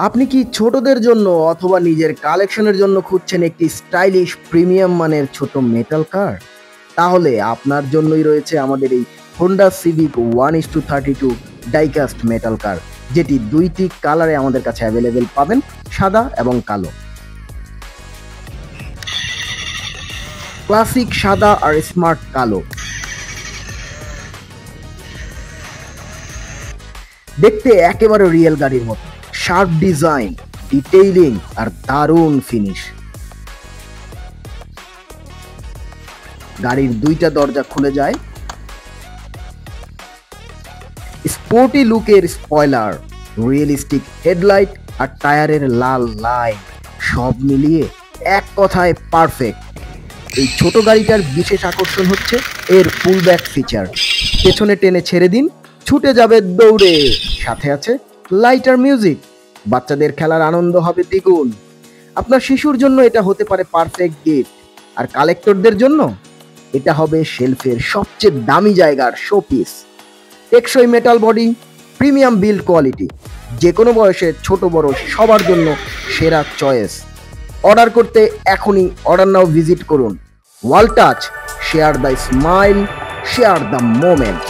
আপনি কি ছোটদের জন্য অথবা নিজের কালেকশনের জন্য খুঁজছেন একটি স্টাইলিশ প্রিমিয়াম মানের ছোট মেটাল কার? তাহলে আপনার জন্যই রয়েছে আমাদের এই হোন্ডা সিভিক 1:32 ডাইকাস্ট মেটাল কার, যেটি দুইটি কালারে আমাদের কাছে অ্যাভেলেবেল পাবেন, সাদা এবং কালো। ক্লাসিক সাদা আর স্মার্ট কালো। দেখতে একেবারে রিয়েল গাড়ির মতো, শার্প ডিজাইন, ডিটেইলিং আর দারুণ ফিনিশ। গাড়ির দুইটা দরজা খুলে যায়। স্পোর্টি লুকের স্পয়লার, রিয়েলিস্টিক হেডলাইট আর টায়ারের লাল লাইন, সব মিলিয়ে এক কথায় পারফেক্ট। এই ছোট গাড়িটার বিশেষ আকর্ষণ হচ্ছে এর পুলব্যাক ফিচার। পেছনে টেনে ছেড়ে দিন, ছুটে যাবে দৌড়ে। সাথে আছে লাইটার মিউজিক, বাচ্চাদের খেলার আনন্দ হবে দ্বিগুণ। আপনার শিশুর জন্য এটা হতে পারে পারফেক্ট গিফট, আর কালেক্টরদের জন্য এটা হবে শেলফের সবচেয়ে দামি জায়গার শোপিস। টেকসই metal body, premium build quality, যে কোনো বয়সে ছোট বড় সবার জন্য সেরা চয়েস। অর্ডার করতে এখনই অর্ডার নাও ভিজিট করুন। Wall touch, share the smile, share the moment.